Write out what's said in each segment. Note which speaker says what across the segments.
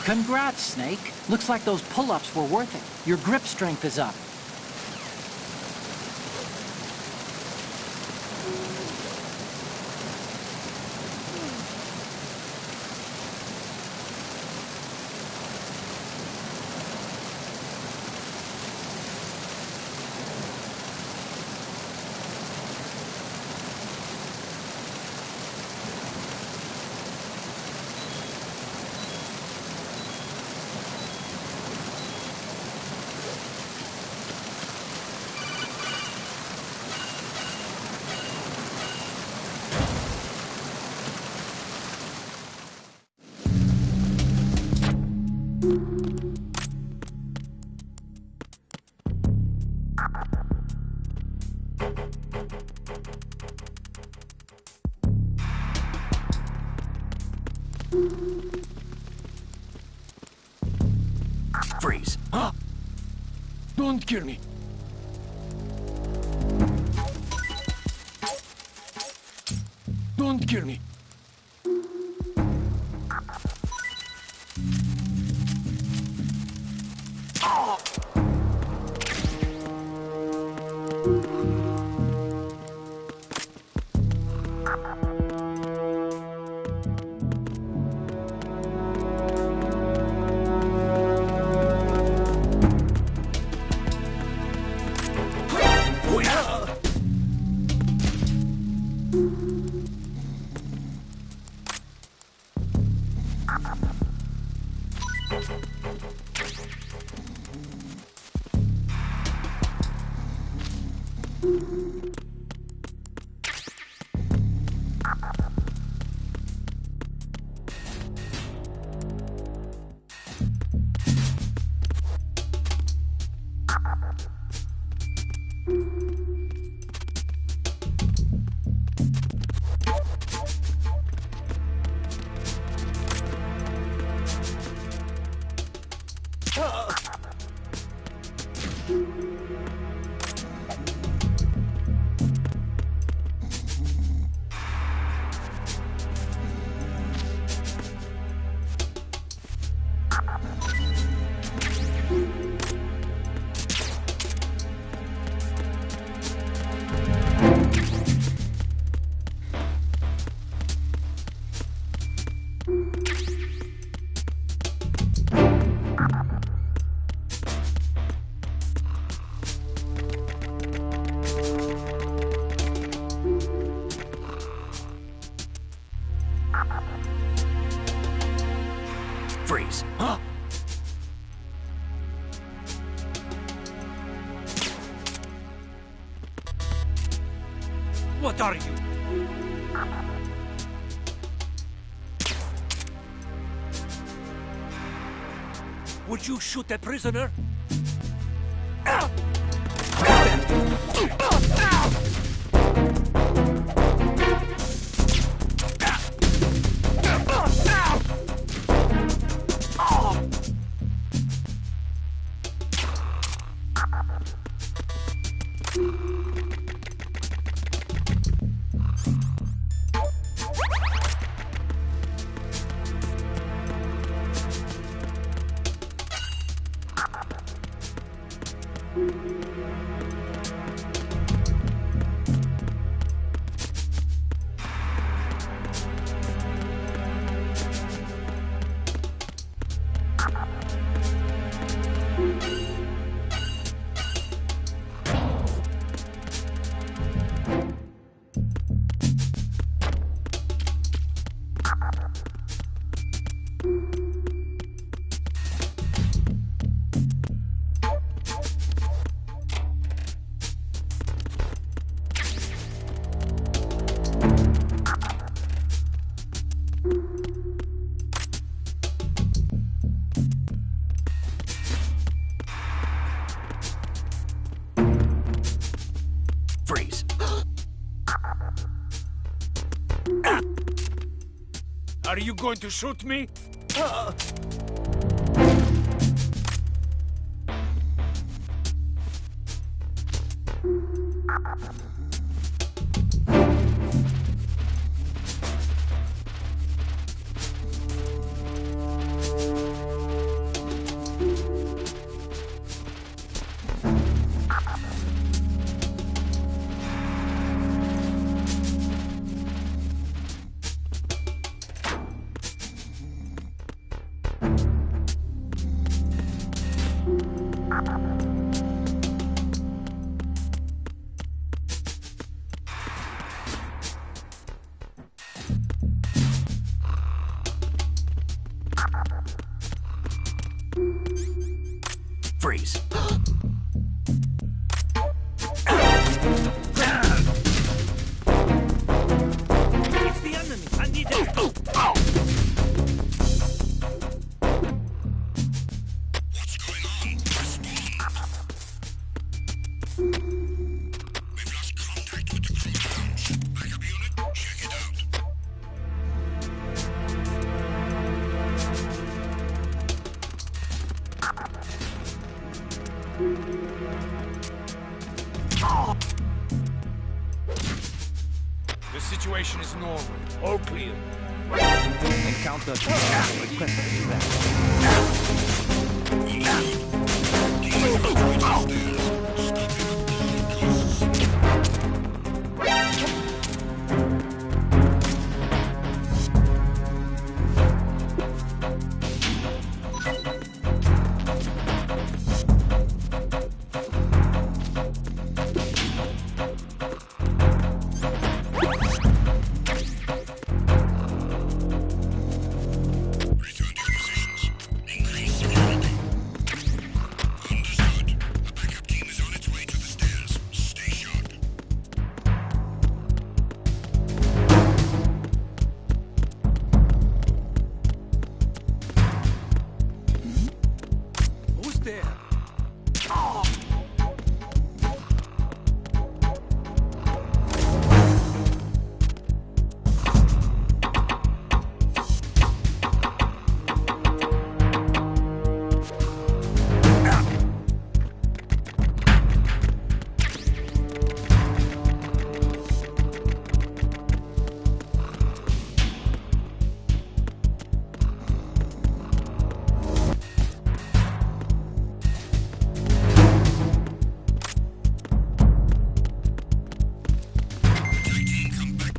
Speaker 1: Congrats, Snake. Looks like those pull-ups were worth it. Your grip strength is up.
Speaker 2: Freeze. Huh? Don't kill me. Don't kill me. Freeze. Huh? What are you? Would you shoot a prisoner? Freeze. Are you going to shoot me? Freeze. It's the enemy. I need help.
Speaker 3: What's going on? Respond. We've lost contact with the cruise launch. Backup unit, check it out.
Speaker 2: The situation is normal. All clear.
Speaker 1: Encounter request feedback.
Speaker 3: Return to your positions. Increase security. Understood. A backup team is on its way to the stairs. Stay sharp.
Speaker 2: Who's there?
Speaker 3: Attack team, come back.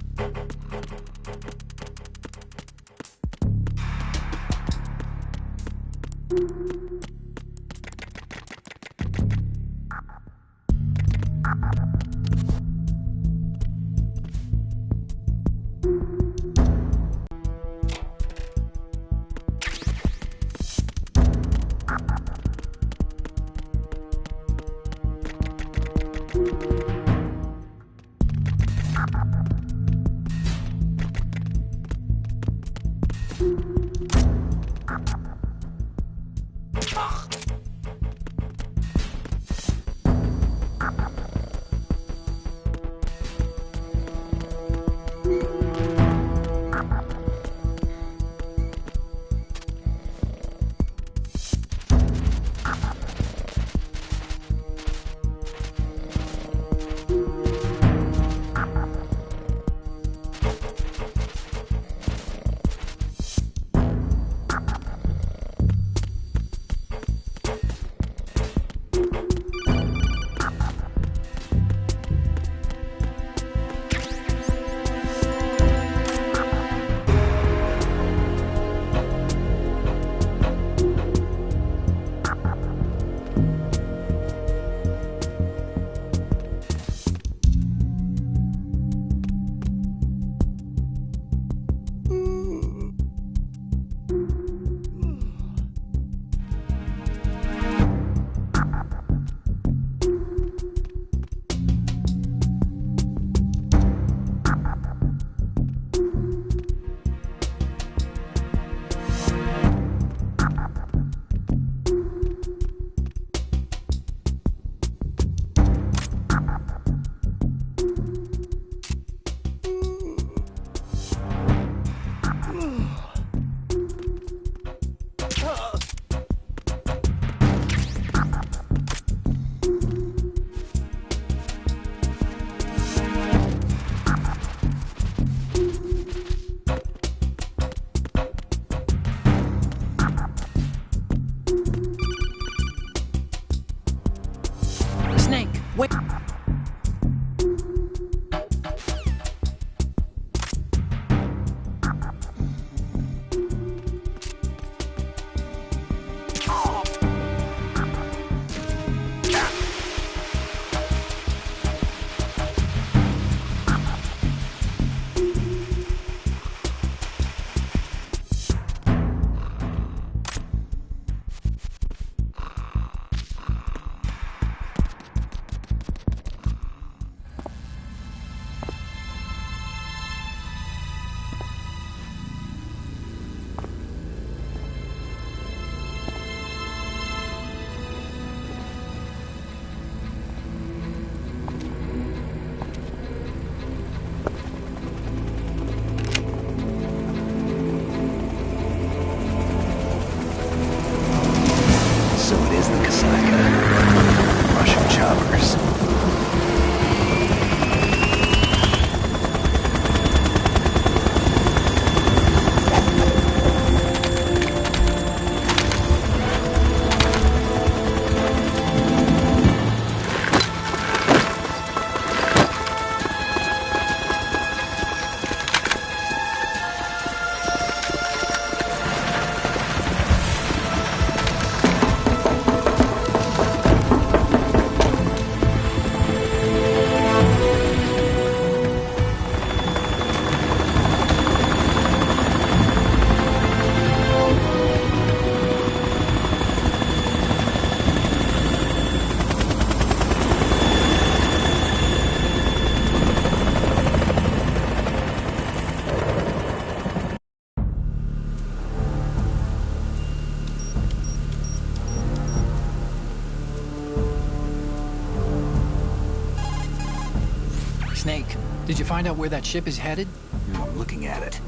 Speaker 1: Did you find out where that ship is headed?
Speaker 4: I'm looking at it.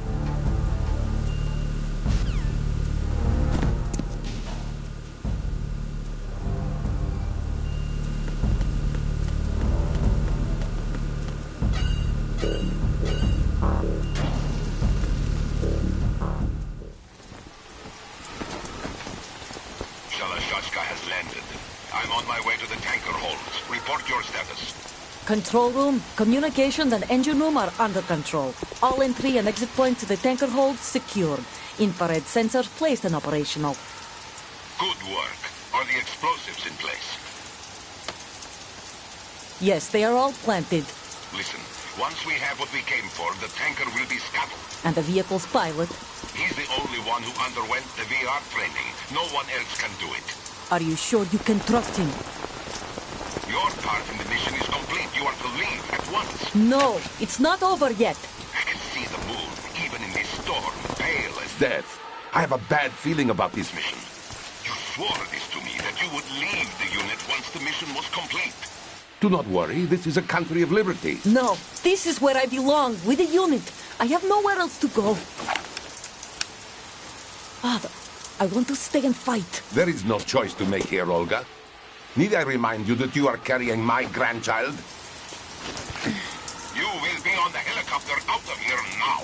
Speaker 3: Shalashashka has landed. I'm on my way to the tanker holds. Report your status.
Speaker 5: Control room, communications and engine room are under control. All entry and exit points to the tanker hold secured. Infrared sensors placed and operational.
Speaker 3: Good work. Are the explosives in place?
Speaker 5: Yes, they are all planted.
Speaker 3: Listen, once we have what we came for, the tanker will be scuttled.
Speaker 5: And the vehicle's pilot.
Speaker 3: He's the only one who underwent the VR training. No one else can do it.
Speaker 5: Are you sure you can trust him?
Speaker 3: Your part in the mission is complete. You are to leave at once.
Speaker 5: No, it's not over yet.
Speaker 3: I can see the moon, even in this storm, pale as
Speaker 6: Death. I have a bad feeling about this mission.
Speaker 3: you swore this to me, that you would leave the unit once the mission was complete.
Speaker 6: Do not worry, this is a country of liberty.
Speaker 5: No, this is where I belong, with the unit. I have nowhere else to go. Father, I want to stay and fight.
Speaker 6: There is no choice to make here, Olga. Need I remind you that you are carrying my grandchild?
Speaker 3: You will be on the helicopter out of here now.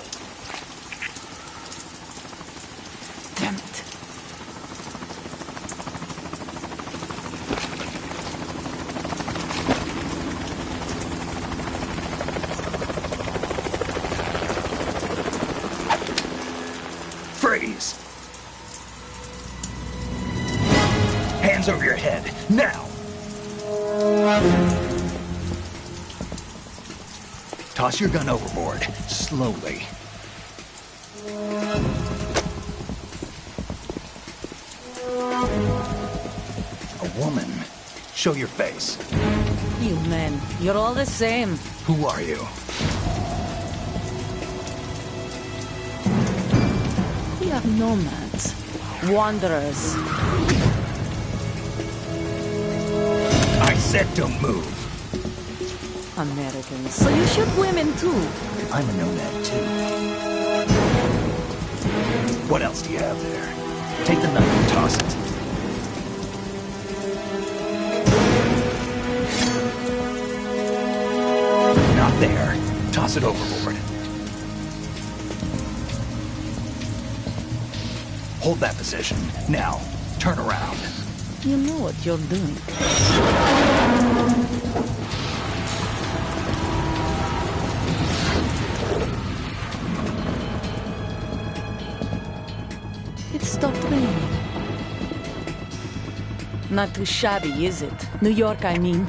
Speaker 5: Damn it.
Speaker 4: Freeze! Hands over your head, now! Toss your gun overboard, slowly. A woman. Show your face.
Speaker 5: You men, you're all the same.
Speaker 4: Who are you?
Speaker 5: We are nomads. Wanderers.
Speaker 4: I said don't move.
Speaker 5: Americans. So you shoot women too.
Speaker 4: I'm a nomad too. What else do you have there? Take the knife and toss it. Not there. Toss it overboard. Hold that position. Now, turn around.
Speaker 5: You know what you're doing. It stopped raining. Not too shabby, is it? New York, I mean.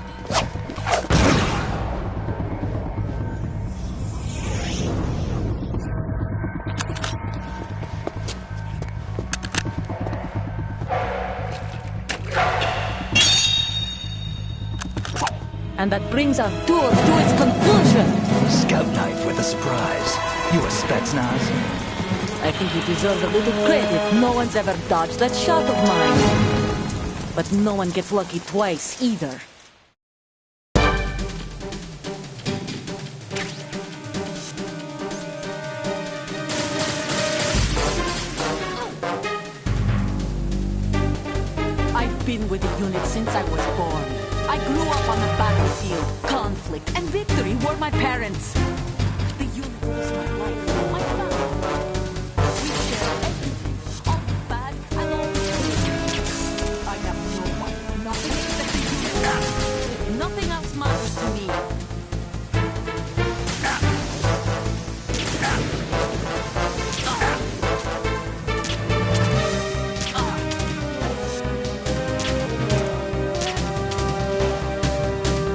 Speaker 5: And that brings our tour to its conclusion.
Speaker 4: Scout knife with a surprise. You a Spetsnaz?
Speaker 5: I think you deserve a little credit. No one's ever dodged that shot of mine. But no one gets lucky twice, either. I've been with the unit since I was born. I grew up on the battlefield. Conflict and victory were my parents. The unit was my life, my family. We share everything. All the bad and all the good. I have no one, nothing except the unit. Nothing else matters to me.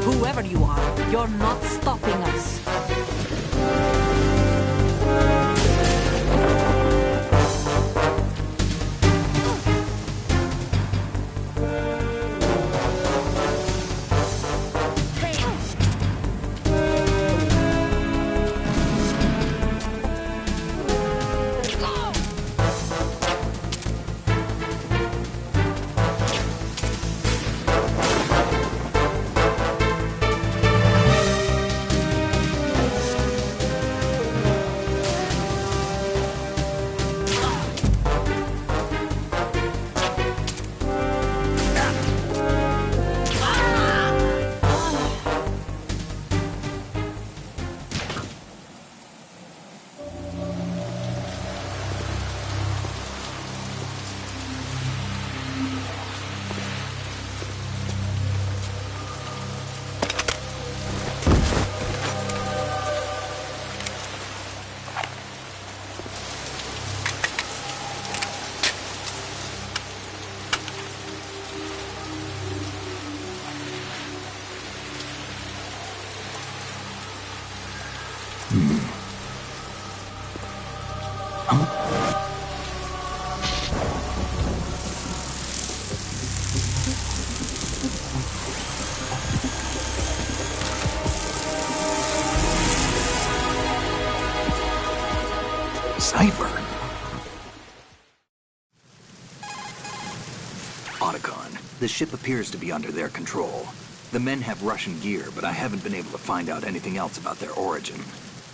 Speaker 5: Whoever you are, you're not stopping us.
Speaker 4: Cypher. Otacon, the ship appears to be under their control. The men have Russian gear, but I haven't been able to find out anything else about their origin.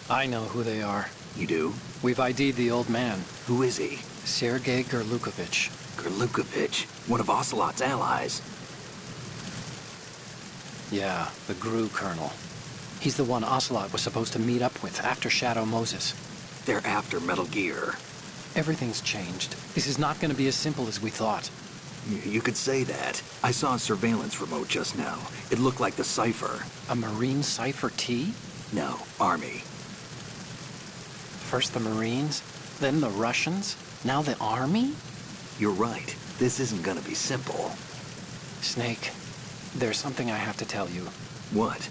Speaker 1: I know who they are.
Speaker 4: You do?
Speaker 1: We've ID'd the old man,
Speaker 4: Who is he?
Speaker 1: Sergei Gerlukovich.
Speaker 4: Gerlukovich, one of Ocelot's allies.
Speaker 1: Yeah, the GRU colonel. He's the one Ocelot was supposed to meet up with after Shadow Moses.
Speaker 4: They're after Metal Gear.
Speaker 1: Everything's changed. This is not going to be as simple as we thought.
Speaker 4: You could say that. I saw a surveillance remote just now. It looked like the Cypher.
Speaker 1: A Marine Cypher T?
Speaker 4: No, Army.
Speaker 1: First the Marines, then the Russians, now the Army?
Speaker 4: You're right. This isn't gonna be simple.
Speaker 1: Snake, there's something I have to tell you.
Speaker 4: What?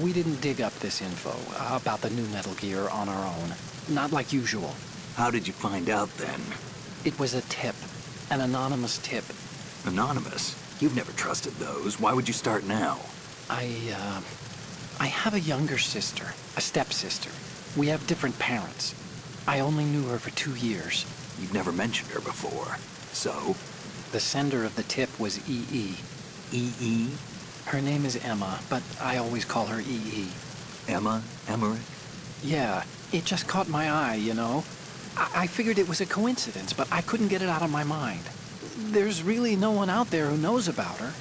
Speaker 1: We didn't dig up this info about the new Metal Gear on our own. Not like usual.
Speaker 4: How did you find out then?
Speaker 1: It was a tip. An anonymous tip.
Speaker 4: Anonymous? You've never trusted those. Why would you start now?
Speaker 1: I have a younger sister, a stepsister. We have different parents. I only knew her for 2 years.
Speaker 4: You've never mentioned her before. So?
Speaker 1: The sender of the tip was EE.
Speaker 4: EE?
Speaker 1: Her name is Emma, but I always call her EE.
Speaker 4: Emma? Emmerich?
Speaker 1: Yeah, it just caught my eye, you know? I figured it was a coincidence, but I couldn't get it out of my mind. There's really no one out there who knows about her.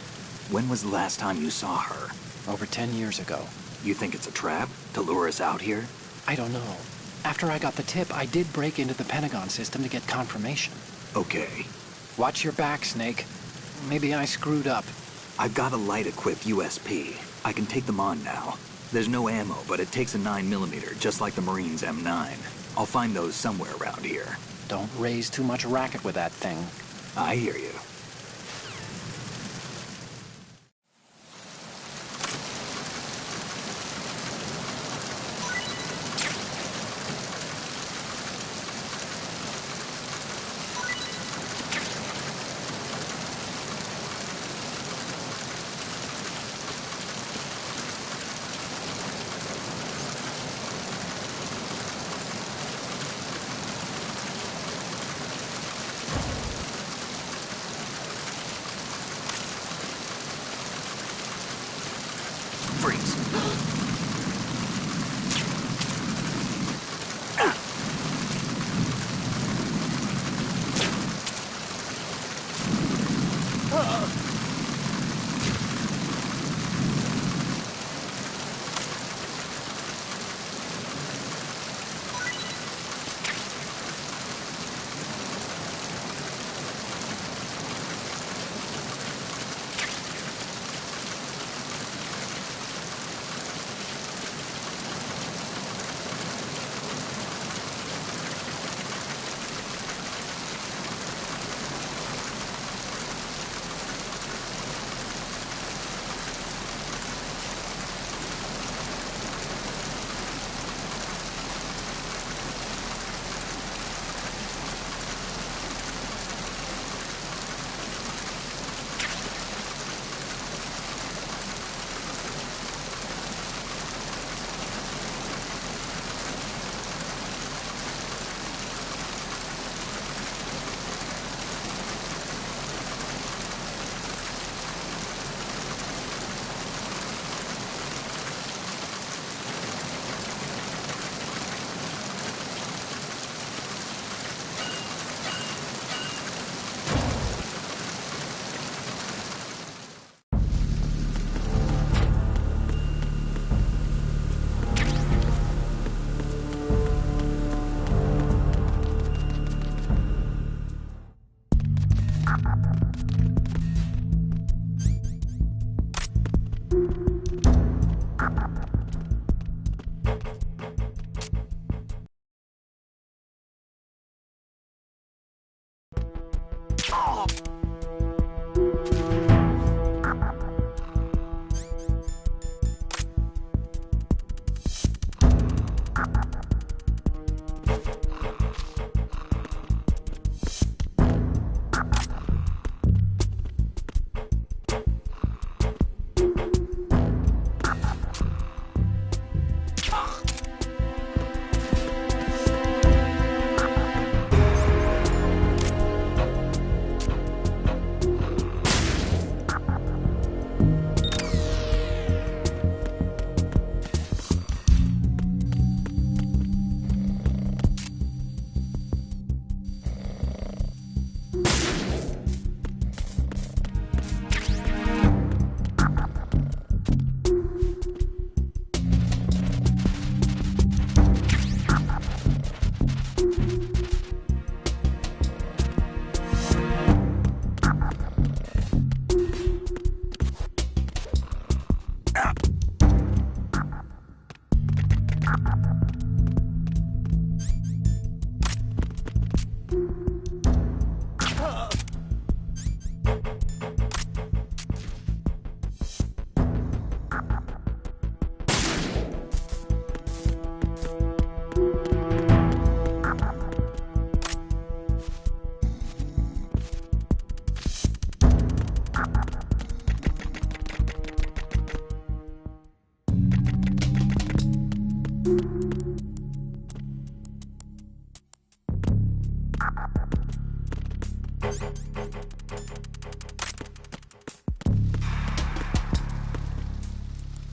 Speaker 4: When was the last time you saw her?
Speaker 1: Over 10 years ago.
Speaker 4: You think it's a trap? To lure us out here?
Speaker 1: I don't know. After I got the tip, I did break into the Pentagon system to get confirmation.
Speaker 4: Okay.
Speaker 1: Watch your back, Snake. Maybe I screwed up.
Speaker 4: I've got a light-equipped USP. I can take them on now. There's no ammo, but it takes a 9mm, just like the Marines' M9. I'll find those somewhere around here.
Speaker 1: Don't raise too much racket with that thing.
Speaker 4: I hear you.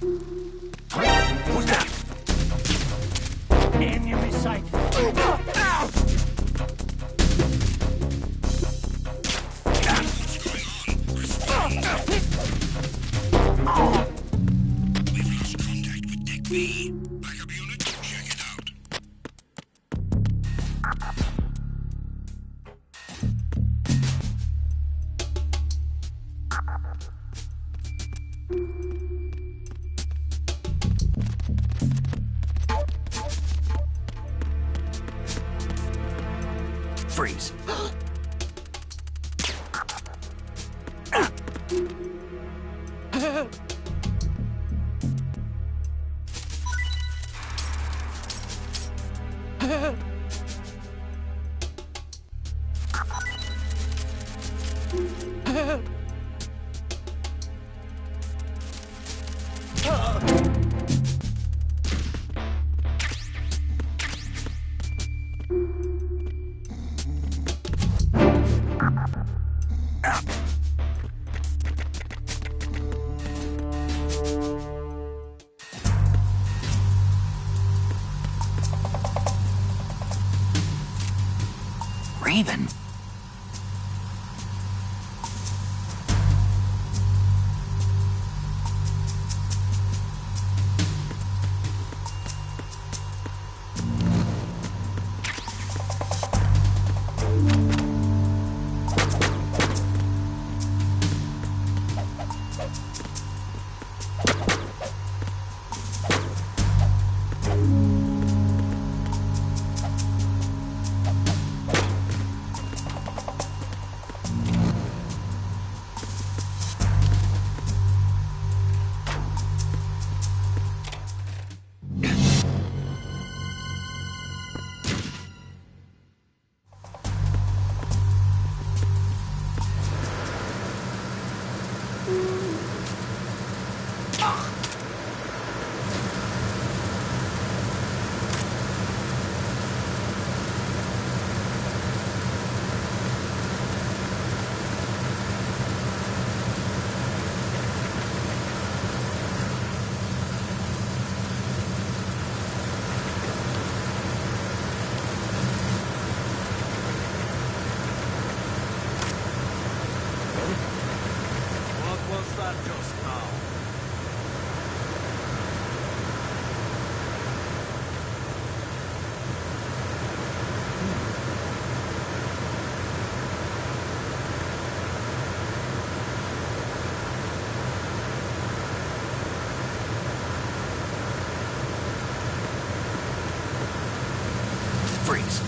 Speaker 6: Who's that?
Speaker 2: Enemy sight.
Speaker 3: We've lost contact with Deck B. Backup unit, check it out.
Speaker 4: Freeze. Raven? Freeze.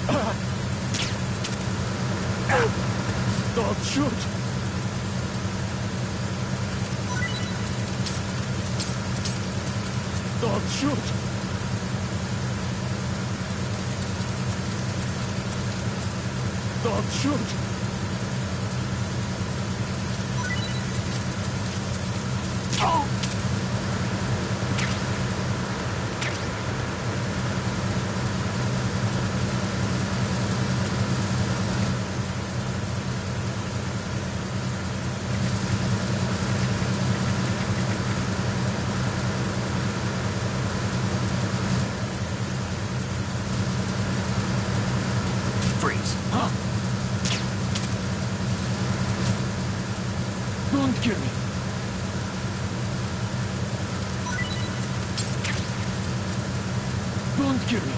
Speaker 2: Don't shoot! Don't shoot! Don't shoot!
Speaker 4: Freeze.
Speaker 2: Don't kill me! Don't kill me!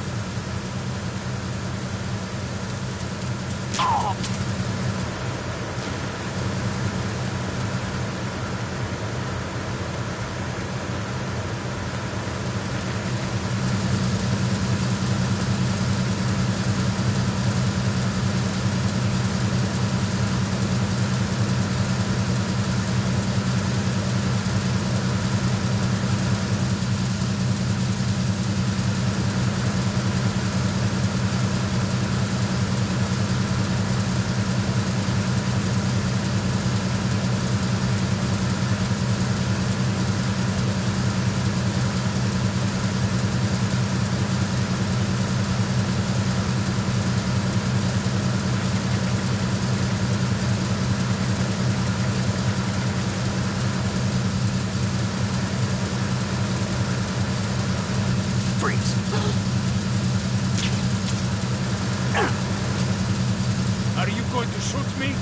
Speaker 2: going to shoot me?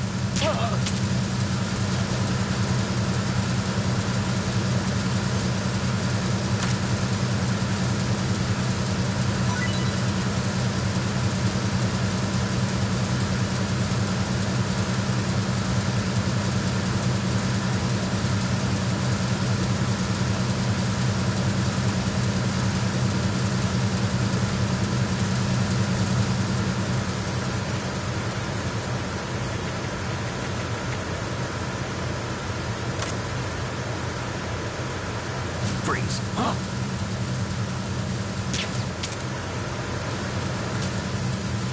Speaker 4: Freeze.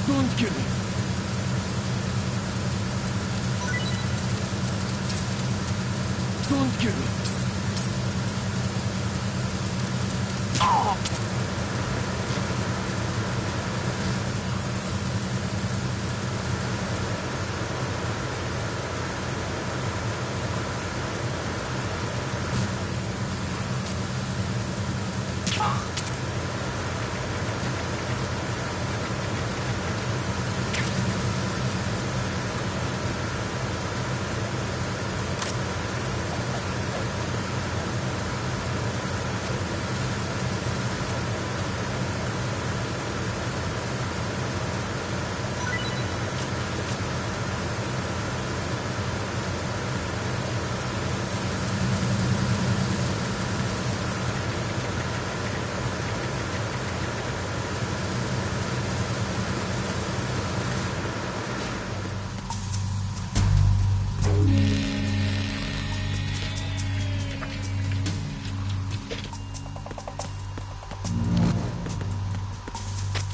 Speaker 2: Don't kill me. Don't kill me.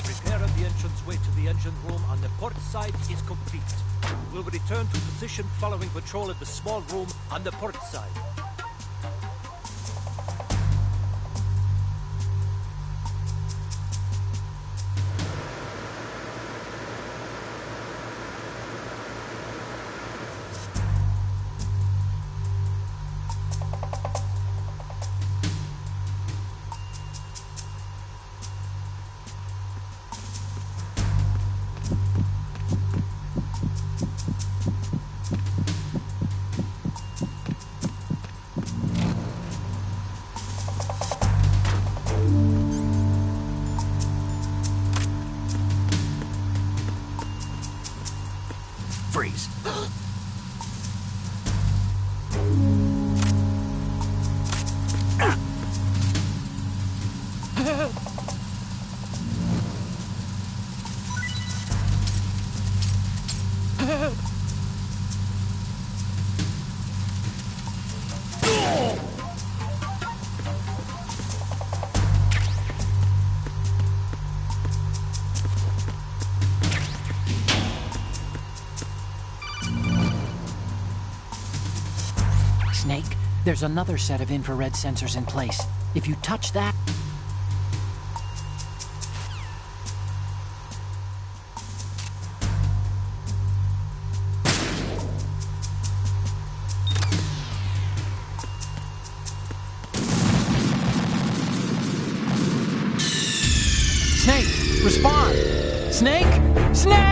Speaker 7: Repair of the entranceway to the engine room on the port side is complete. We'll return to position following patrol of the small room on the port side.
Speaker 4: Freeze.
Speaker 1: Snake, there's another set of infrared sensors in place. If you touch that... Snake, respond! Snake! Snake!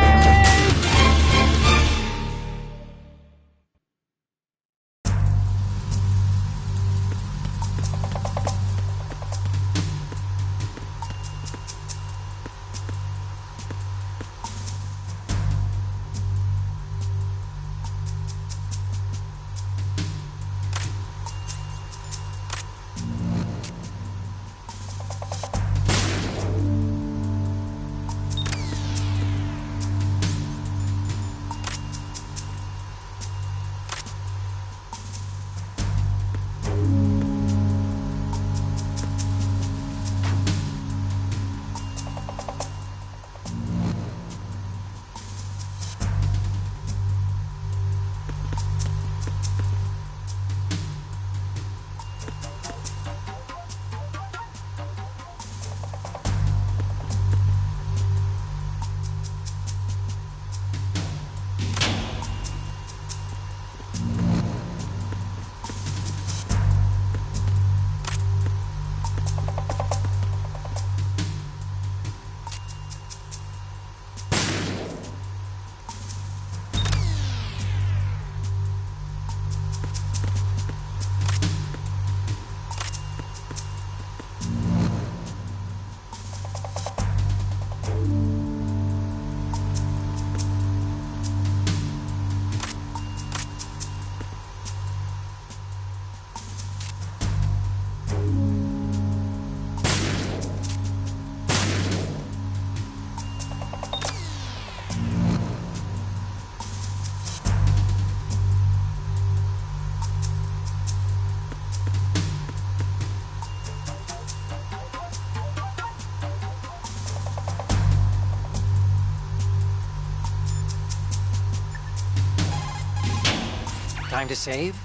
Speaker 1: Time to save?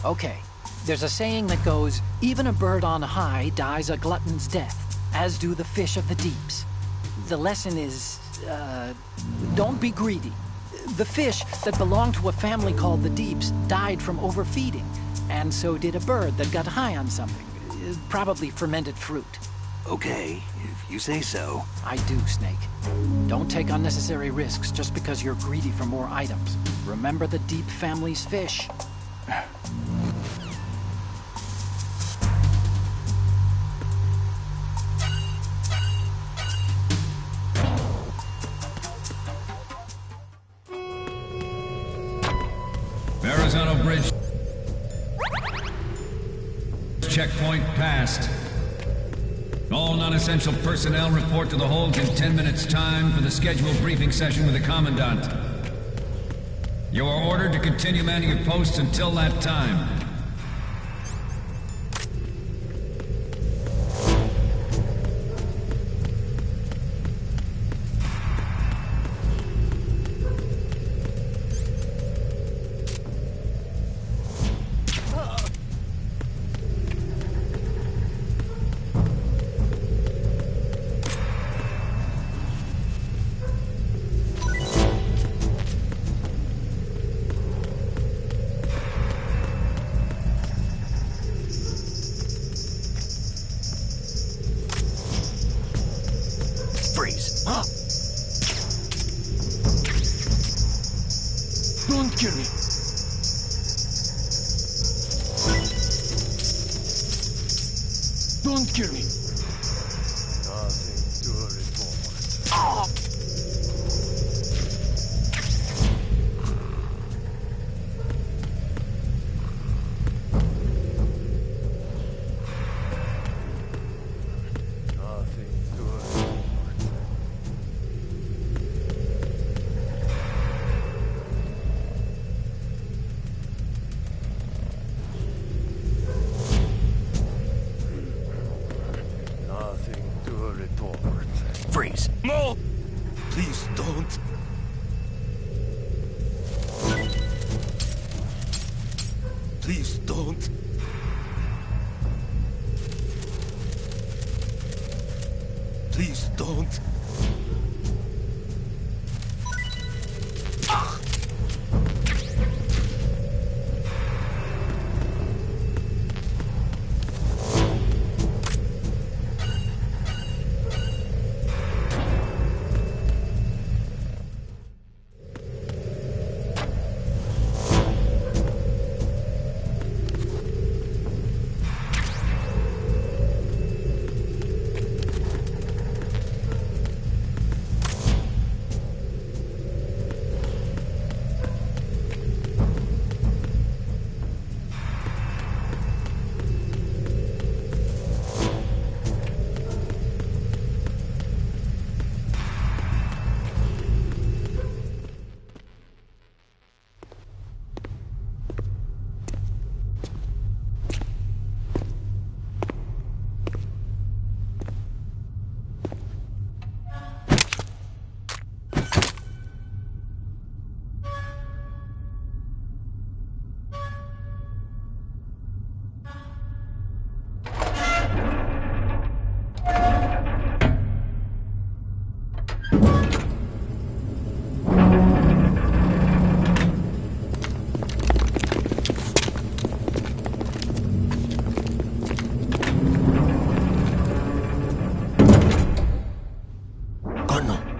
Speaker 1: Okay, there's a saying that goes, even a bird on high dies a glutton's death, as do the fish of the deeps. The lesson is, don't be greedy. The fish that belonged to a family called the Deeps died from overfeeding, and so did a bird that got high on something, probably fermented fruit.
Speaker 4: Okay, if you say so.
Speaker 1: I do, Snake. Don't take unnecessary risks just because you're greedy for more items. Remember the Deep family's fish.
Speaker 8: Verrazano Bridge. Checkpoint passed. All non-essential personnel report to the holds in 10 minutes' time for the scheduled briefing session with the Commandant. You are ordered to continue manning your posts until that time.
Speaker 4: Freeze.
Speaker 1: Don't kill me. Don't kill me.
Speaker 2: Nothing to report. Nothing to report. Nothing to report.
Speaker 4: Freeze.
Speaker 6: No! Please don't. Please don't. Please don't.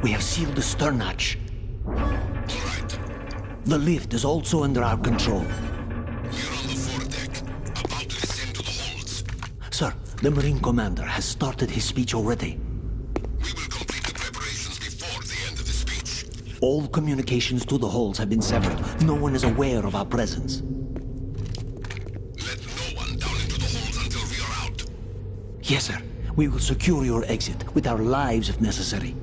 Speaker 9: We have sealed the stern hatch.
Speaker 3: All right.
Speaker 9: The lift is also under our control.
Speaker 3: We're on the foredeck, about to descend to the holds.
Speaker 9: Sir, the Marine Commander has started his speech already.
Speaker 3: We will complete the preparations before the end of the speech.
Speaker 9: All communications to the holds have been severed. No one is aware of our presence.
Speaker 3: Let no one down into the holds until we are out.
Speaker 9: Yes, sir. We will secure your exit with our lives if necessary.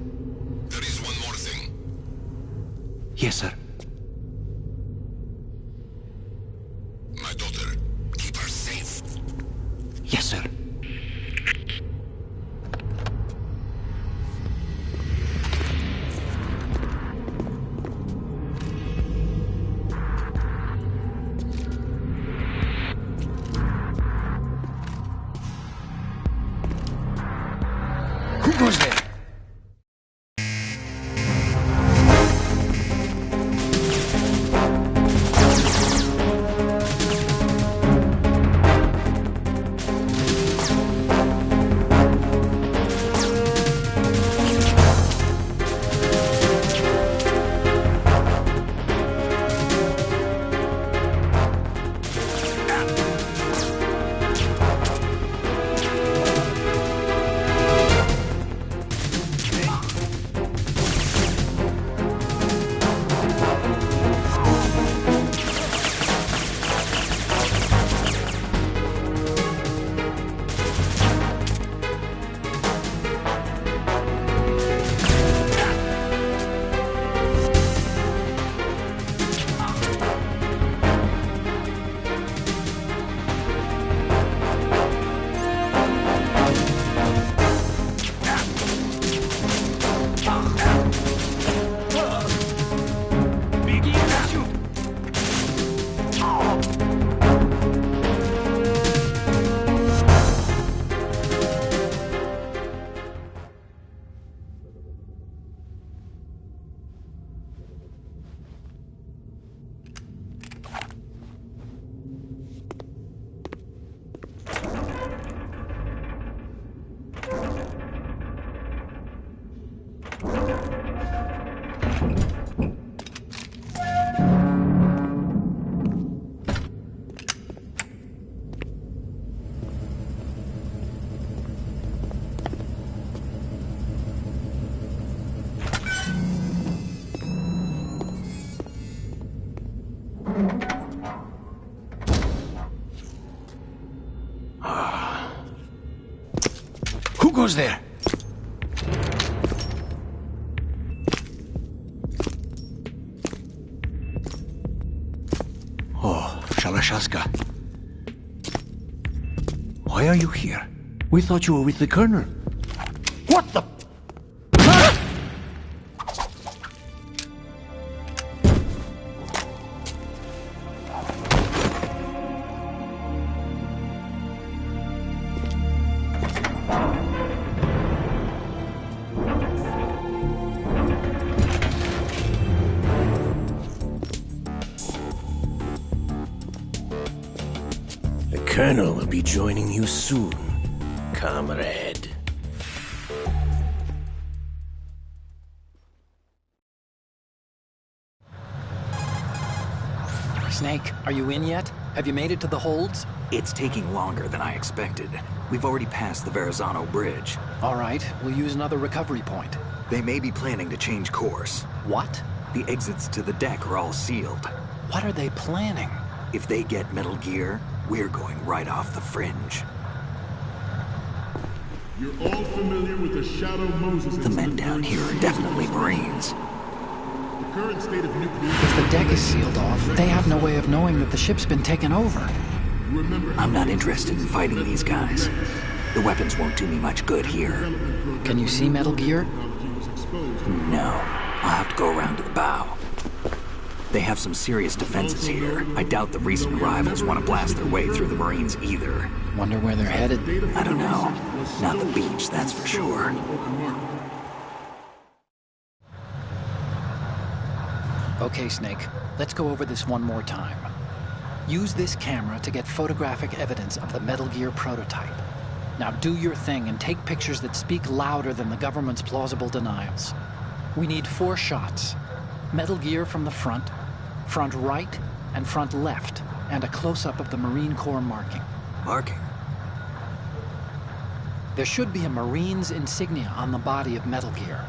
Speaker 3: There is one more thing.
Speaker 9: Yes, sir.
Speaker 3: My daughter, keep her safe.
Speaker 9: Yes, sir.
Speaker 1: Who goes there?
Speaker 10: Who goes there? Oh, Shalashaska. Why are you here? We thought you were with the Colonel. What the...
Speaker 11: The Colonel will be joining you soon, comrade.
Speaker 1: Snake, are you in yet? Have you made it to the holds?
Speaker 4: It's taking longer than I expected. We've already passed the Verrazano Bridge.
Speaker 1: All right, we'll use another recovery point.
Speaker 4: They may be planning to change course.
Speaker 1: What?
Speaker 4: The exits to the deck are all sealed.
Speaker 1: What are they planning?
Speaker 4: If they get Metal Gear, we're going right off the fringe.
Speaker 3: You're all familiar with the Shadow Moses.
Speaker 4: The men down here are definitely Marines.
Speaker 3: The current state of nuclear...
Speaker 1: If the deck is sealed off, they have no way of knowing that the ship's been taken over.
Speaker 4: I'm not interested in fighting these guys. The weapons won't do me much good here.
Speaker 1: Can you see Metal Gear?
Speaker 4: No. I'll have to go around to the bow. They have some serious defenses here. I doubt the recent arrivals want to blast their way through the Marines either.
Speaker 1: Wonder where they're headed?
Speaker 4: I don't know. Not the beach, that's for sure.
Speaker 1: Okay, Snake. Let's go over this one more time. Use this camera to get photographic evidence of the Metal Gear prototype. Now do your thing and take pictures that speak louder than the government's plausible denials. We need 4 shots. Metal Gear from the front right, and front left, and a close-up of the Marine Corps marking.
Speaker 4: Marking?
Speaker 1: There should be a Marine's insignia on the body of Metal Gear.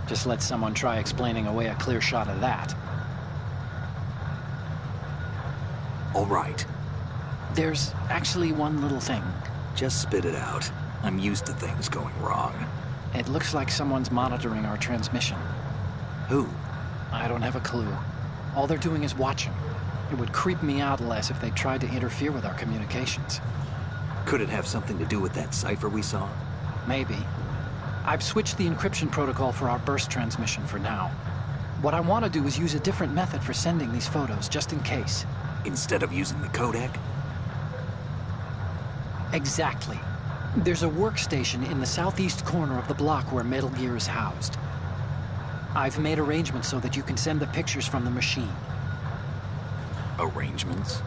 Speaker 1: Just let someone try explaining away a clear shot of that.
Speaker 4: All right.
Speaker 1: There's actually one little thing.
Speaker 4: Just spit it out. I'm used to things going wrong.
Speaker 1: It looks like someone's monitoring our transmission.
Speaker 4: Who?
Speaker 1: I don't have a clue. All they're doing is watching. It would creep me out less if they tried to interfere with our communications.
Speaker 4: Could it have something to do with that cipher we saw?
Speaker 1: Maybe. I've switched the encryption protocol for our burst transmission for now. What I want to do is use a different method for sending these photos, just in case.
Speaker 4: Instead of using the codec?
Speaker 1: Exactly. There's a workstation in the southeast corner of the block where Metal Gear is housed. I've made arrangements so that you can send the pictures from the machine.
Speaker 4: Arrangements?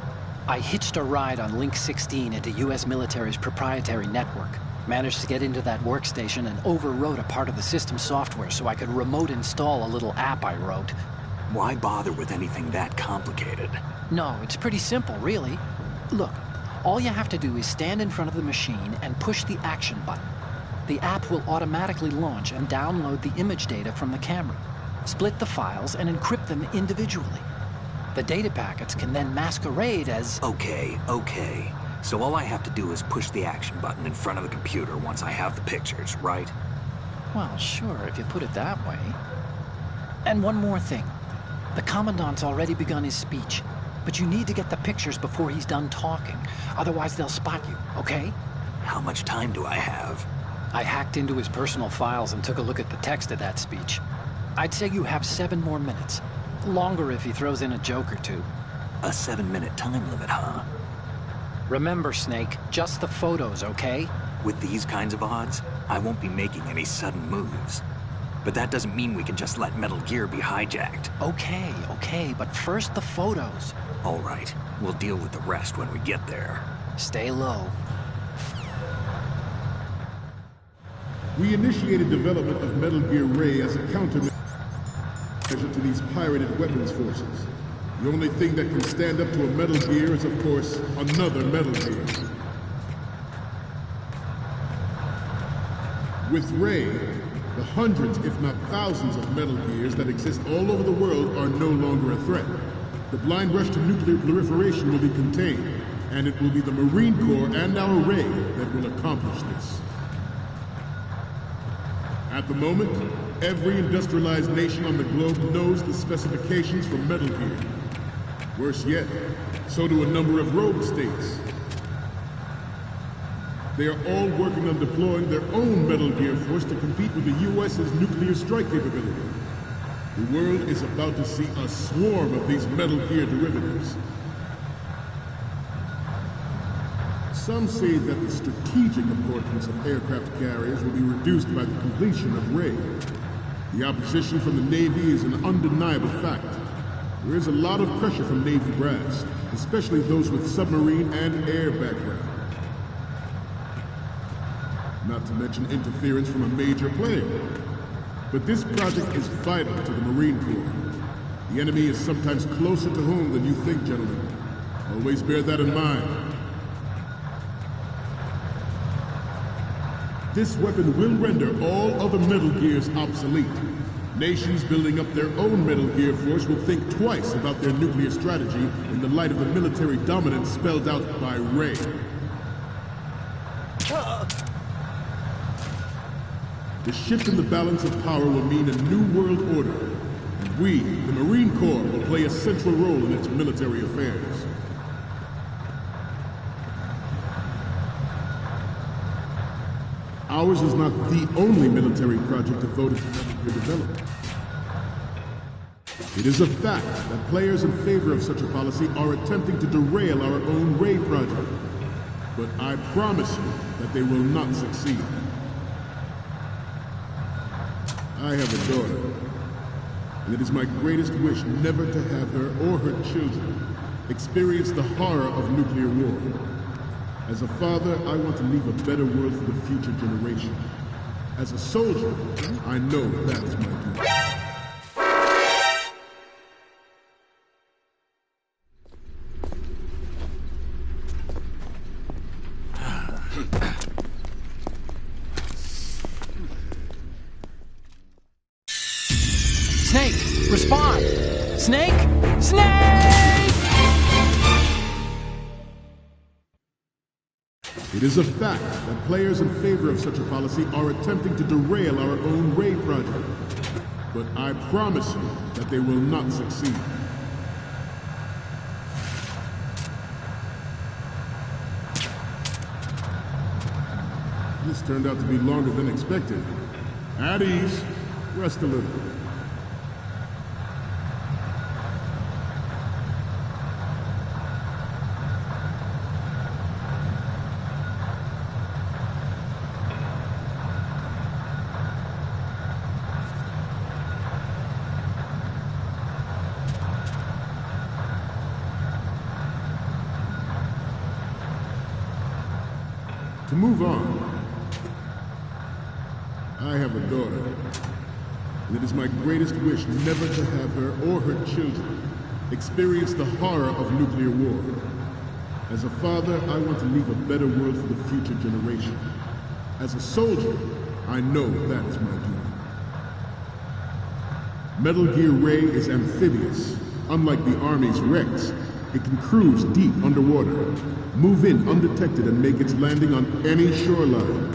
Speaker 1: I hitched a ride on Link 16 into US military's proprietary network. Managed to get into that workstation and overwrote a part of the system software so I could remote install a little app I wrote.
Speaker 4: Why bother with anything that complicated?
Speaker 1: No, it's pretty simple, really. Look, all you have to do is stand in front of the machine and push the action button. The app will automatically launch and download the image data from the camera, split the files, and encrypt them individually. The data packets can then masquerade as...
Speaker 4: Okay. So all I have to do is push the action button in front of the computer once I have the pictures, right?
Speaker 1: Well, sure, if you put it that way. And one more thing. The Commandant's already begun his speech, but you need to get the pictures before he's done talking. Otherwise, they'll spot you, okay?
Speaker 4: How much time do I have?
Speaker 1: I hacked into his personal files and took a look at the text of that speech. I'd say you have 7 more minutes. Longer if he throws in a joke or two.
Speaker 4: A 7-minute time limit, huh?
Speaker 1: Remember, Snake, just the photos, okay?
Speaker 4: With these kinds of odds, I won't be making any sudden moves. But that doesn't mean we can just let Metal Gear be hijacked.
Speaker 1: Okay, but first the photos.
Speaker 4: All right, we'll deal with the rest when we get there.
Speaker 1: Stay low.
Speaker 12: We initiated development of Metal Gear Ray as a countermeasure to these pirated weapons forces. The only thing that can stand up to a Metal Gear is, of course, another Metal Gear. With Ray, the hundreds, if not thousands, of Metal Gears that exist all over the world are no longer a threat. The blind rush to nuclear proliferation will be contained, and it will be the Marine Corps and our Ray that will accomplish this. At the moment, every industrialized nation on the globe knows the specifications for Metal Gear. Worse yet, so do a number of rogue states. They are all working on deploying their own Metal Gear force to compete with the U.S.'s nuclear strike capability. The world is about to see a swarm of these Metal Gear derivatives. Some say that the strategic importance of aircraft carriers will be reduced by the completion of Ray. The opposition from the Navy is an undeniable fact. There is a lot of pressure from Navy brass, especially those with submarine and air background. Not to mention interference from a major player. But this project is vital to the Marine Corps. The enemy is sometimes closer to home than you think, gentlemen. Always bear that in mind. This weapon will render all other Metal Gears obsolete. Nations building up their own Metal Gear force will think twice about their nuclear strategy in the light of the military dominance spelled out by Ray. The shift in the balance of power will mean a new world order, and we, the Marine Corps, will play a central role in its military affairs. Ours is not the only military project devoted to Metal Gear development. It is a fact that players in favor of such a policy are attempting to derail our own Ray project. But I promise you that they will not succeed. I have a daughter, and it is my greatest wish never to have her or her children experience the horror of nuclear war. As a father, I want to leave a better world for the future generation. As a soldier, I know that is my duty.
Speaker 1: Snake, respond! Snake! Snake!
Speaker 12: It is a fact that players in favor of such a policy are attempting to derail our own Ray project. But I promise you that they will not succeed. This turned out to be longer than expected. At ease. Rest a little. To move on, I have a daughter, and it is my greatest wish never to have her or her children experience the horror of nuclear war. As a father, I want to leave a better world for the future generation. As a soldier, I know that is my duty. Metal Gear Ray is amphibious. Unlike the Army's Rex, it can cruise deep underwater, move in undetected, and make its landing on any shoreline.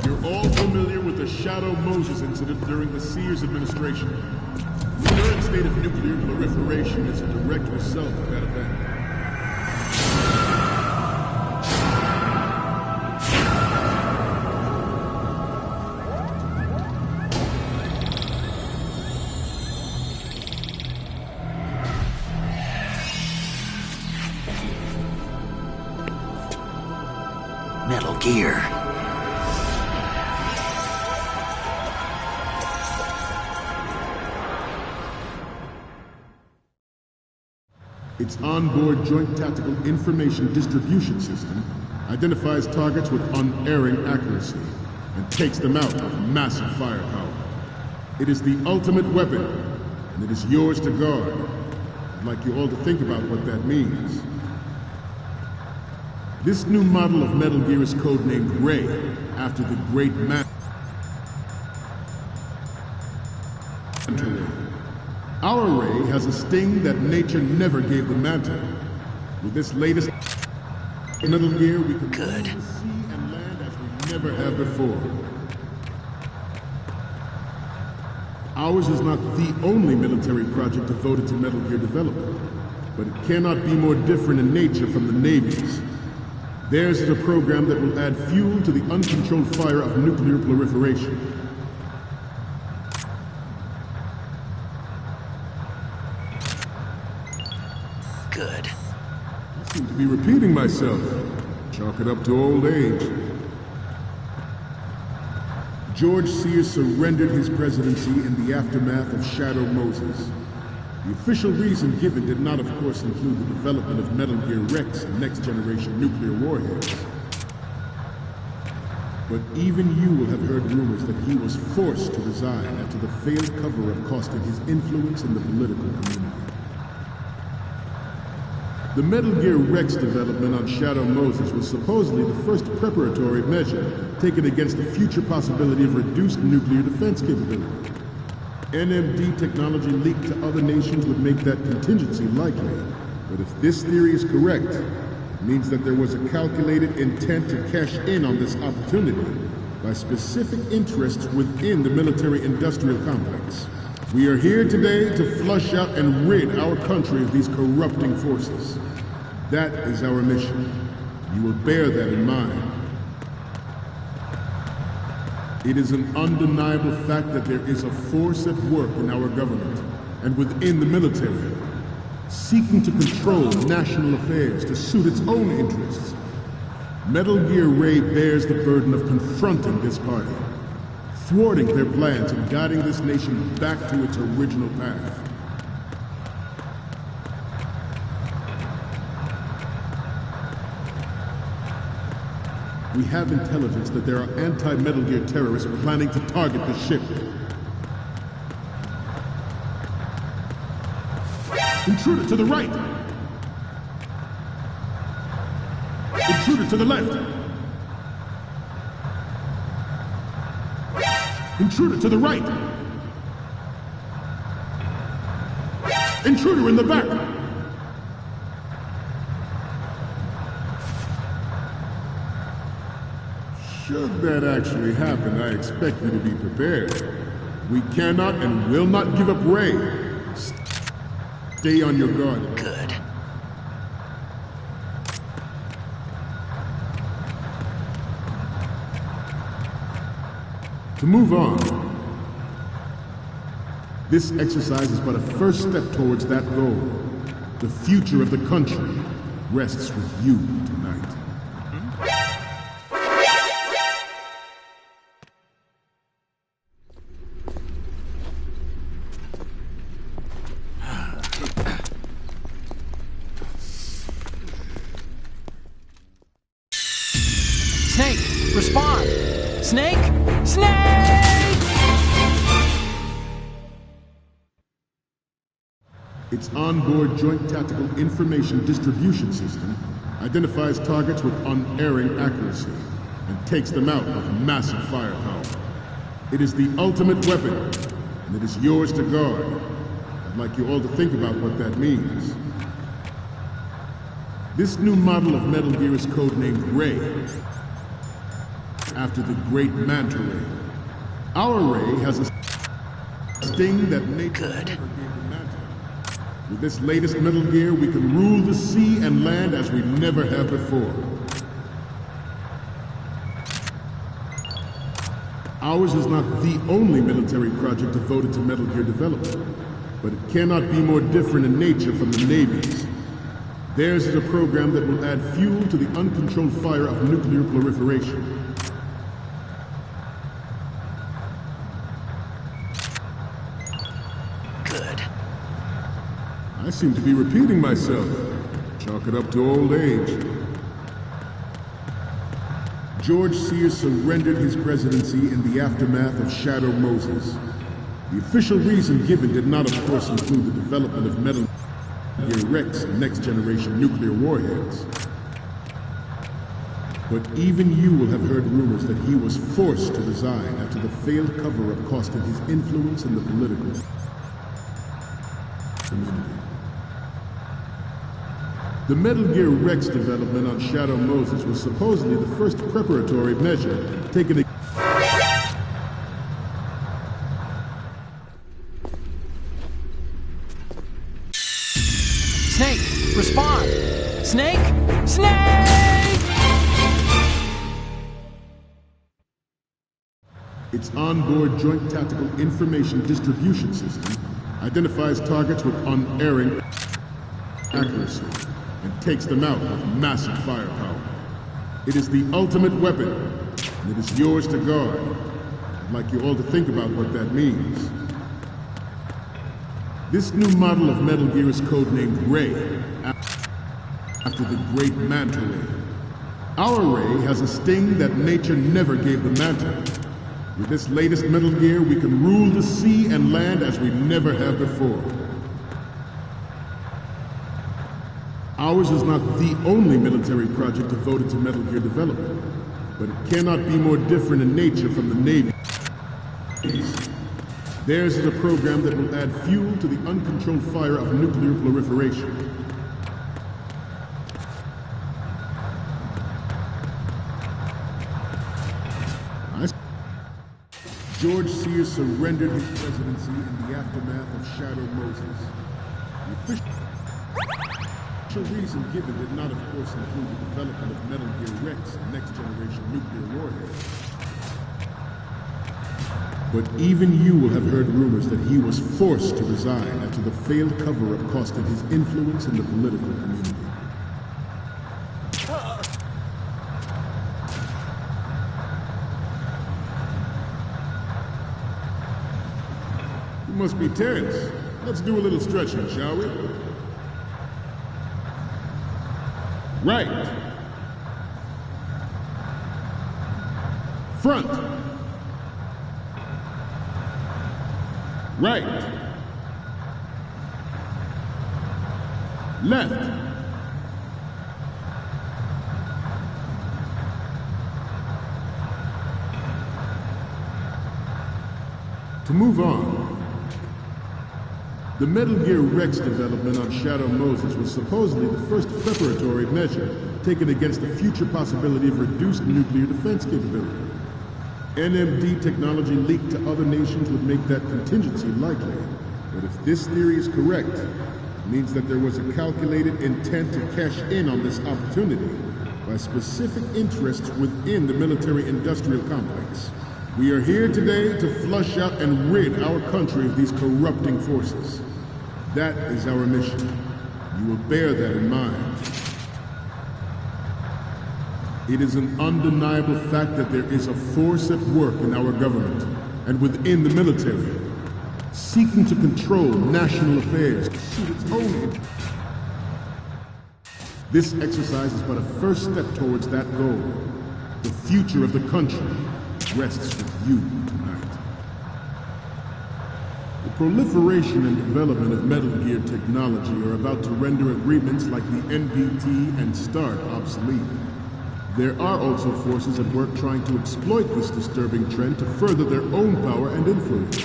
Speaker 12: You're all familiar with the Shadow Moses incident during the Sears administration. The current state of nuclear proliferation is a direct result of that event.
Speaker 4: Metal Gear.
Speaker 12: Its onboard Joint Tactical Information Distribution System identifies targets with unerring accuracy and takes them out with massive firepower. It is the ultimate weapon, and it is yours to guard. I'd like you all to think about what that means. This new model of Metal Gear is codenamed Ray, after the great man. Our Ray has a sting that nature never gave the Manta. With this latest Metal Gear, we can
Speaker 4: Good.
Speaker 12: see and land as we never have before. Ours is not the only military project devoted to Metal Gear development, but it cannot be more different in nature from the Navy's. Theirs is a program that will add fuel to the uncontrolled fire of nuclear proliferation.
Speaker 4: Good.
Speaker 12: I seem to be repeating myself. Chalk it up to old age. George Sears surrendered his presidency in the aftermath of Shadow Moses. The official reason given did not, of course, include the development of Metal Gear Rex and next-generation nuclear warheads. But even you will have heard rumors that he was forced to resign after the failed cover-up costing his influence in the political community. The Metal Gear Rex development on Shadow Moses was supposedly the first preparatory measure taken against the future possibility of reduced nuclear defense capability. NMD technology leaked to other nations would make that contingency likely. But if this theory is correct, it means that there was a calculated intent to cash in on this opportunity by specific interests within the military-industrial complex. We are here today to flush out and rid our country of these corrupting forces. That is our mission. You will bear that in mind. It is an undeniable fact that there is a force at work in our government and within the military, seeking to control national affairs to suit its own interests. Metal Gear Ray bears the burden of confronting this party, thwarting their plans and guiding this nation back to its original path. We have intelligence that there are anti-Metal Gear terrorists planning to target the ship. Intruder to the right! Intruder to the left! Intruder to the right! Intruder in the back! Should that actually happen, I expect you to be prepared. We cannot and will not give up Ray. Stay on your guard.
Speaker 4: Good.
Speaker 12: To move on, this exercise is but a first step towards that goal. The future of the country rests with you tonight.
Speaker 1: Snake, respond! Snake! Snake!
Speaker 12: Its onboard Joint Tactical Information Distribution System identifies targets with unerring accuracy and takes them out with massive firepower. It is the ultimate weapon, and it is yours to guard. I'd like you all to think about what that means. This new model of Metal Gear is codenamed Ray, after the great Manta Ray. Our Ray has a sting that nature never gave the Manta. With this latest Metal Gear, we can rule the sea and land as we never have before. Ours is not the only military project devoted to Metal Gear development, but it cannot be more different in nature from the Navy's. Theirs is a program that will add fuel to the uncontrolled fire of nuclear proliferation. I seem to be repeating myself. Chalk it up to old age. George Sears surrendered his presidency in the aftermath of Shadow Moses. The official reason given did not, of course, include the development of Metal Gear Rex and next-generation nuclear warheads. But even you will have heard rumors that he was forced to resign after the failed cover-up costed his influence in the political community. The Metal Gear Rex development on Shadow Moses was supposedly the first preparatory measure taken against
Speaker 1: Snake, respond! Snake! Snake!
Speaker 12: Its onboard Joint Tactical Information Distribution System identifies targets with unerring accuracy and takes them out with massive firepower. It is the ultimate weapon, and it is yours to guard. I'd like you all to think about what that means. This new model of Metal Gear is codenamed Ray, after the great Manta Ray. Our Ray has a sting that nature never gave the Manta. With this latest Metal Gear, we can rule the sea and land as we never have before. Ours is not the only military project devoted to Metal Gear development, but it cannot be more different in nature from the Navy. Theirs is a program that will add fuel to the uncontrolled fire of nuclear proliferation. George Sears surrendered his presidency in the aftermath of Shadow Moses. The official reason given did not, of course, include the development of Metal Gear Rex and next-generation nuclear warheads. But even you will have heard rumors that he was forced to resign after the failed cover-up costed his influence in the political community. You must be tense. Let's do a little stretching, shall we? Right. Front. Right. Left. To move on, the Metal Gear Rex development on Shadow Moses was supposedly the first preparatory measure taken against the future possibility of reduced nuclear defense capability. NMD technology leaked to other nations would make that contingency likely. But if this theory is correct, it means that there was a calculated intent to cash in on this opportunity by specific interests within the military-industrial complex. We are here today to flush out and rid our country of these corrupting forces. That is our mission. You will bear that in mind. It is an undeniable fact that there is a force at work in our government and within the military, seeking to control national affairs to suit its own interests. This exercise is but a first step towards that goal. The future of the country rests with you tonight. The proliferation and development of Metal Gear technology are about to render agreements like the NPT and START obsolete. There are also forces at work trying to exploit this disturbing trend to further their own power and influence.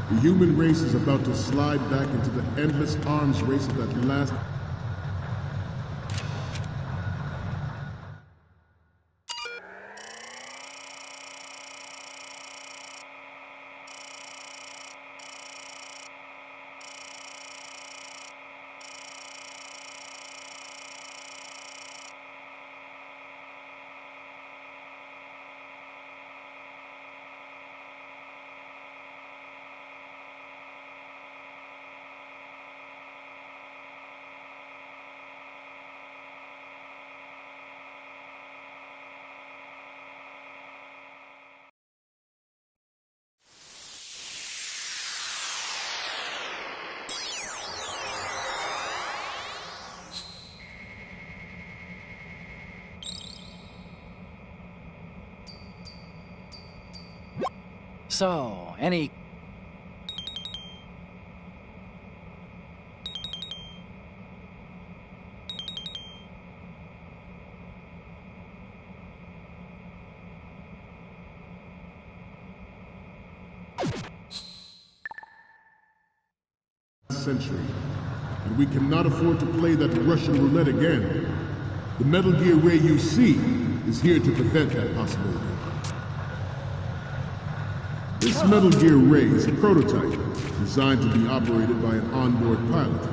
Speaker 12: The human race is about to slide back into the endless arms race of that last...
Speaker 1: So, any...
Speaker 12: century, and we cannot afford to play that Russian roulette again. The Metal Gear Ray you see is here to prevent that possibility. This Metal Gear Ray is a prototype, designed to be operated by an onboard pilot.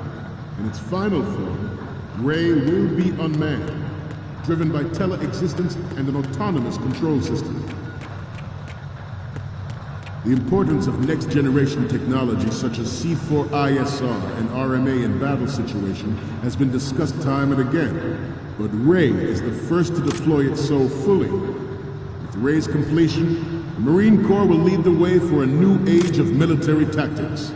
Speaker 12: In its final form, Ray will be unmanned, driven by tele-existence and an autonomous control system. The importance of next-generation technology such as C4ISR and RMA in battle situation has been discussed time and again, but Ray is the first to deploy it so fully. With Ray's completion, the Marine Corps will lead the way for a new age of military tactics.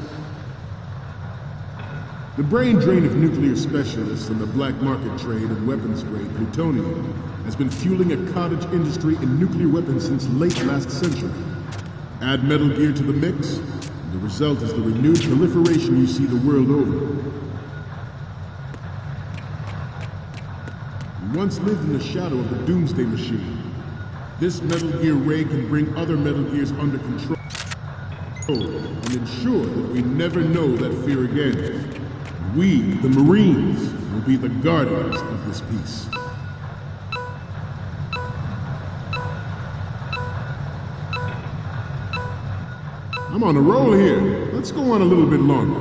Speaker 12: The brain drain of nuclear specialists and the black market trade in weapons-grade plutonium has been fueling a cottage industry in nuclear weapons since late last century. Add Metal Gear to the mix, and the result is the renewed proliferation you see the world over. We once lived in the shadow of the Doomsday Machine. This Metal Gear Ray can bring other Metal Gears under control and ensure that we never know that fear again. We, the Marines, will be the guardians of this peace. I'm on a roll here. Let's go on a little bit longer.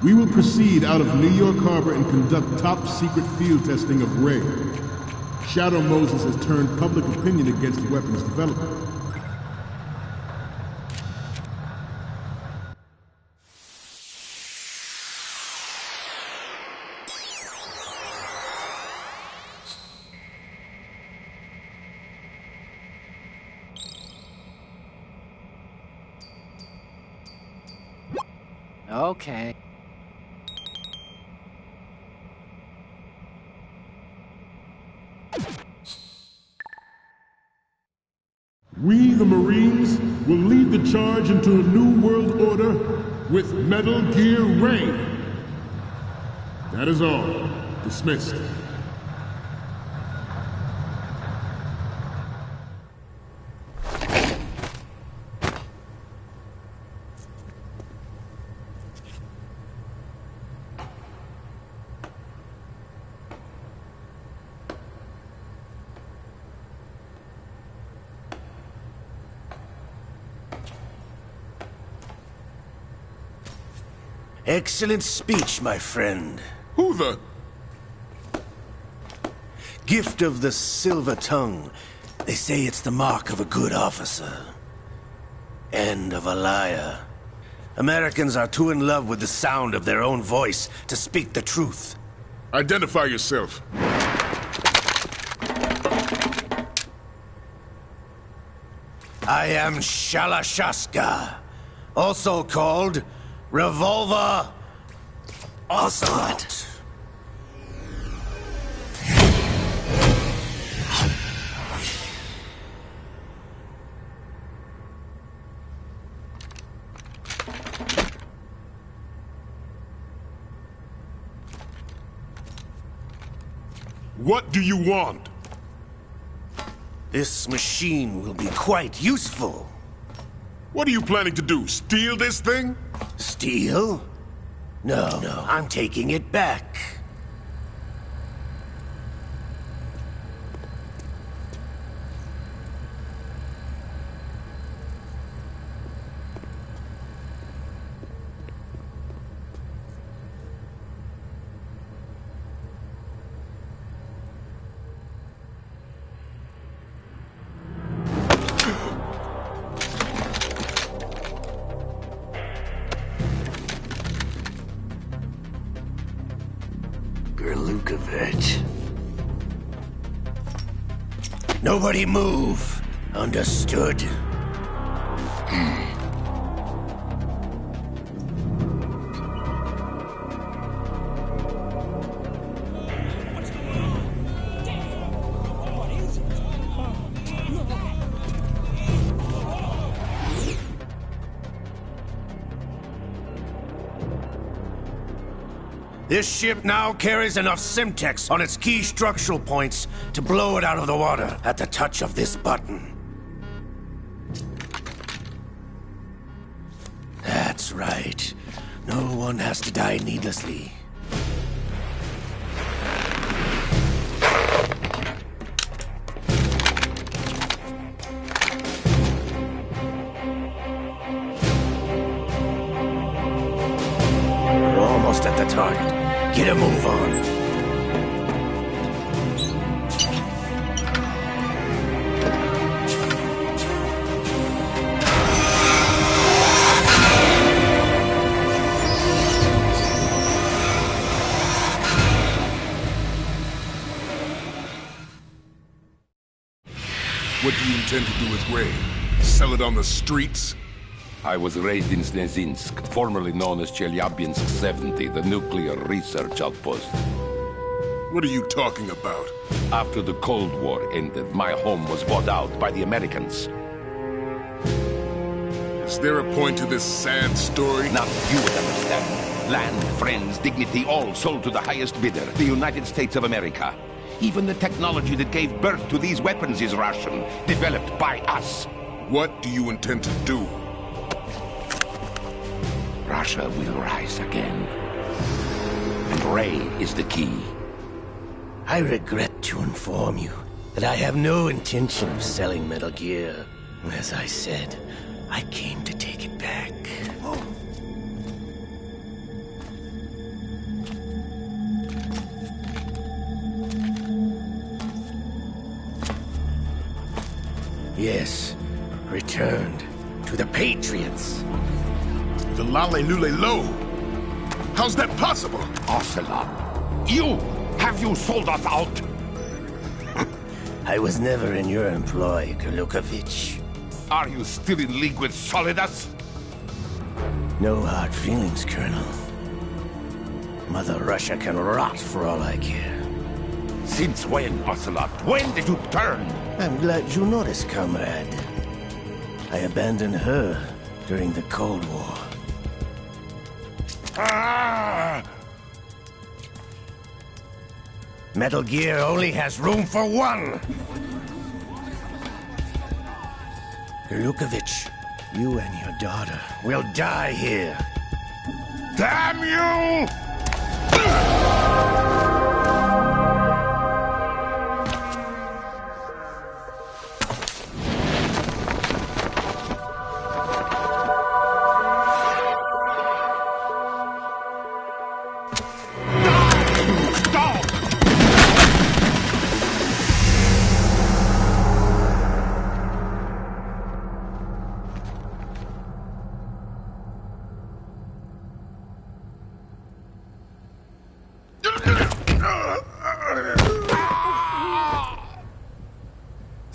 Speaker 12: We will proceed out of New York Harbor and conduct top-secret field testing of Ray. Shadow Moses has turned public opinion against weapons development.
Speaker 1: Okay.
Speaker 12: We, the Marines, will lead the charge into a new world order with Metal Gear Ray. That is all. Dismissed.
Speaker 11: Excellent speech, my friend.
Speaker 12: Who the...
Speaker 11: Gift of the Silver Tongue. They say it's the mark of a good officer. And of a liar. Americans are too in love with the sound of their own voice to speak the truth.
Speaker 12: Identify yourself.
Speaker 11: I am Shalashaska, also called Revolver Ocelot.
Speaker 12: What do you want?
Speaker 11: This machine will be quite useful.
Speaker 12: What are you planning to do? Steal this thing?
Speaker 11: Steal? No, I'm taking it back. Gerlukovich. Nobody move. Understood? This ship now carries enough Simtex on its key structural points to blow it out of the water at the touch of this button. That's right. No one has to die needlessly. We're almost at the target. Get a move on.
Speaker 12: What do you intend to do with Ray? Sell it on the streets?
Speaker 6: I was raised in Snezinsk, formerly known as Chelyabinsk 70, the nuclear research outpost.
Speaker 12: What are you talking about?
Speaker 6: After the Cold War ended, my home was bought out by the Americans.
Speaker 12: Is there a point to this sad story?
Speaker 6: Now you would understand. Land, friends, dignity, all sold to the highest bidder, the United States of America. Even the technology that gave birth to these weapons is Russian, developed by us.
Speaker 12: What do you intend to do?
Speaker 6: Russia will rise again. And Ray is the key.
Speaker 11: I regret to inform you that I have no intention of selling Metal Gear. As I said, I came to take it back. Yes, returned to the Patriots.
Speaker 12: The Lale Lule Lo? How's that possible?
Speaker 6: Ocelot, you! Have you sold us out?
Speaker 11: I was never in your employ, Gerlukovich.
Speaker 6: Are you still in league with Solidus?
Speaker 11: No hard feelings, Colonel. Mother Russia can rot for all I care.
Speaker 6: Since when, Ocelot? When did you turn?
Speaker 11: I'm glad you noticed, comrade. I abandoned her during the Cold War.
Speaker 6: Ah!
Speaker 11: Metal Gear only has room for one! Gerlukovich, you and your daughter will die here.
Speaker 6: Damn you!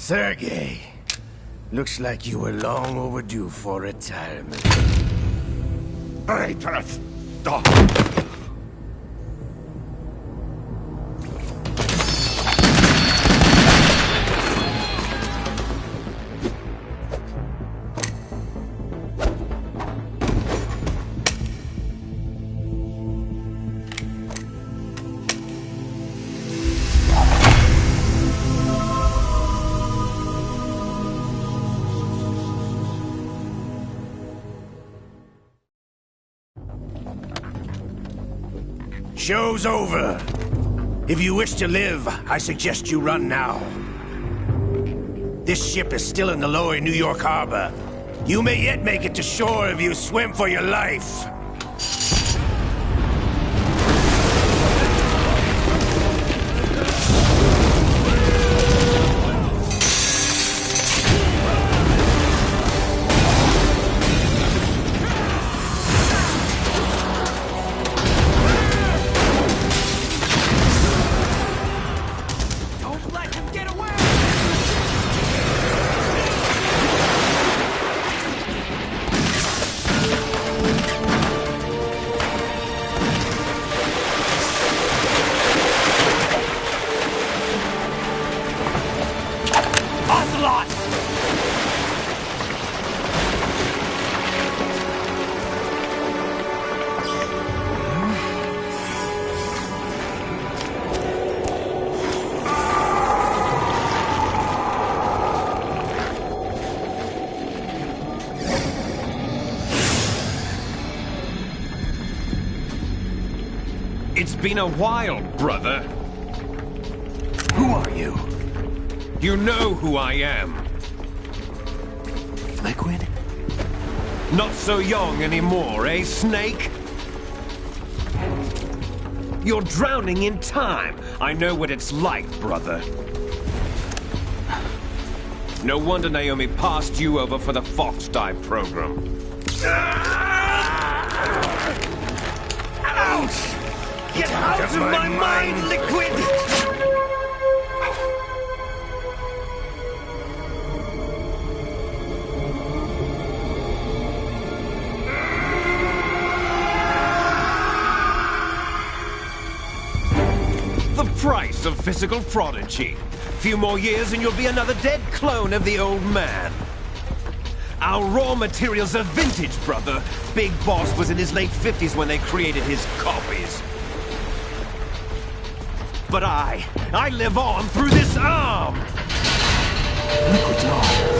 Speaker 11: Sergei, looks like you were long overdue for retirement.
Speaker 6: Traitors! Stop!
Speaker 11: Show's over. If you wish to live, I suggest you run now. This ship is still in the lower New York harbor. You may yet make it to shore if you swim for your life.
Speaker 13: It's been a while, brother.
Speaker 10: Who are you?
Speaker 13: You know who I am.
Speaker 10: Liquid?
Speaker 13: Not so young anymore, eh, Snake? You're drowning in time. I know what it's like, brother. No wonder Naomi passed you over for the Fox Dive program.
Speaker 11: Ouch!
Speaker 13: Get out of my mind, Liquid! The price of physical prodigy. Few more years and you'll be another dead clone of the old man. Our raw materials are vintage, brother. Big Boss was in his late 50s when they created his copies. But I live on through this arm!
Speaker 10: Liquid's arm.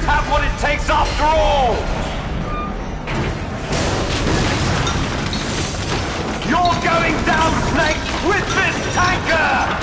Speaker 13: Have what it takes after all! You're going down, Snake, with this tanker!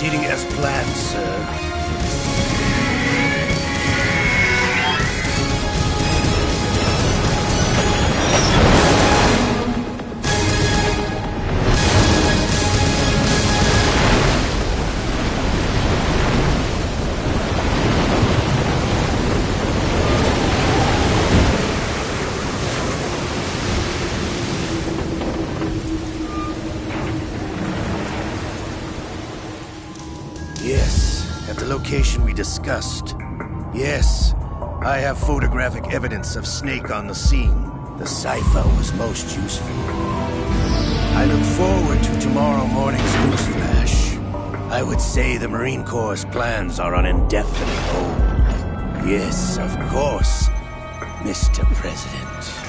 Speaker 11: proceeding as planned, sir. Yes, at the location we discussed. Yes, I have photographic evidence of Snake on the scene. The cipher was most useful. I look forward to tomorrow morning's news flash. I would say the Marine Corps' plans are on indefinite hold. Yes, of course, Mr. President.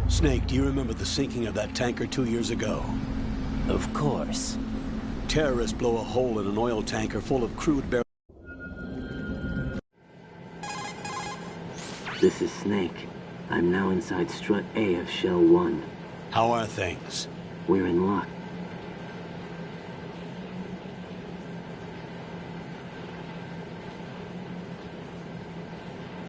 Speaker 14: Snake, do you remember the sinking of that tanker 2 years ago?
Speaker 15: Of course.
Speaker 14: Terrorists blow a hole in an oil tanker full of crude barrels.
Speaker 15: This is Snake. I'm now inside Strut A of Shell 1.
Speaker 14: How are things?
Speaker 15: We're in luck.